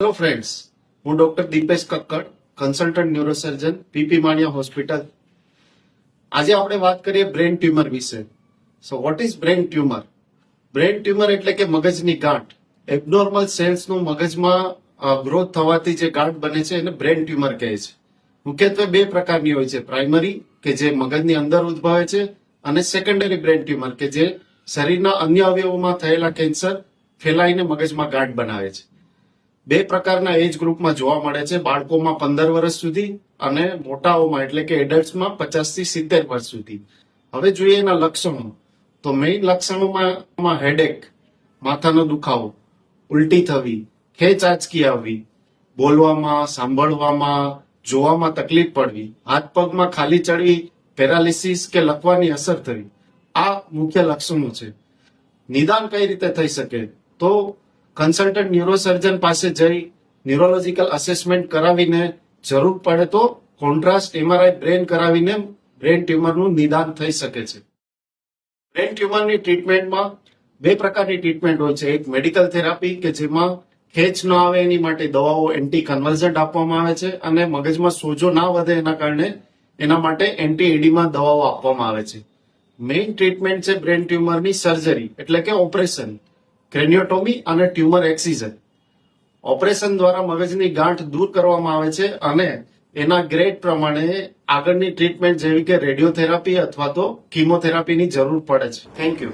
Hello friends, હું doctor Dipesh Kakkar, consultant neurosurgeon, PP Maniya hospital. આજે આપણે વાત કરીએ બ્રેન ટ્યુમર વિશે. So what is brain tumour? Brain tumour એટલે કે મગજની ગાંઠ. એબનોર્મલ સેલ્સનું મગજમાં ગ્રોથ થવાથી જે ગાંઠ બને છે એને બ્રેન ટ્યુમર કહે છે. મુખ્યત્વે બે પ્રકારની હોય છે, પ્રાઇમરી કે જે મગજની અંદર ઉદ્ભવે છે અને સેકન્ડરી બ્રેન ટ્યુમર કે જે શરીરના અન્ય અવયવોમાં થયેલા કેન્સર ફેલાઈને મગજમાં ગાંઠ બનાવે છે. બે પ્રકારના એજ ગ્રુપમાં જોવા મળે છે, બાળકોમાં 15 વર્ષ સુધી અને મોટાઓમાં એટલે કે એડલ્ટ્સમાં 50 થી 70 વર્ષ સુધી. હવે જોઈએ એના લક્ષણો. તો મેઇન લક્ષણોમાં હેડેક, માથાનો દુખાવો, ઉલટી થવી, ખેંચ આંચકી આવવી, બોલવામાં, સાંભળવામાં, જોવામાં તકલીફ પડવી, હાથ પગમાં ખાલી ચડવી, પેરાલિસિસ કે લખવાની અસર થવી, આ મુખ્ય લક્ષણો છે. નિદાન કઈ રીતે થઈ શકે? તો કન્સલ્ટન્ટ ન્યુરોસર્જન પાસે જઈ ન્યુરોલોજીકલ અસેસમેન્ટ કરાવીને જરૂર પડે તો કોન્ટ્રાસ્ટ એમઆરઆઈ બ્રેન કરાવીને બ્રેન ટ્યુમરનું નિદાન થઈ શકે છે. બ્રેન ટ્યુમરની ટ્રીટમેન્ટમાં બે પ્રકારની ટ્રીટમેન્ટ હોય છે. એક મેડિકલ થેરાપી કે જેમાં ખેંચ ન આવે એની માટે દવાઓ એન્ટી કન્વલ્સન્ટ આપવામાં આવે છે અને મગજમાં સોજો ના વધે એના કારણે એના માટે એન્ટી એડીમા દવાઓ આપવામાં આવે છે. મેઇન ટ્રીટમેન્ટ છે બ્રેન ટ્યુમરની સર્જરી એટલે કે ઓપરેશન, ક્રેનિયોટોમી અને ટ્યુમર એક્સિઝન. ઓપરેશન દ્વારા મગજની ગાંઠ દૂર કરવામાં આવે છે અને એના ગ્રેડ પ્રમાણે આગળની ટ્રીટમેન્ટ જેવી કે રેડિયોથેરાપી અથવા તો કીમોથેરાપીની જરૂર પડે છે. Thank you.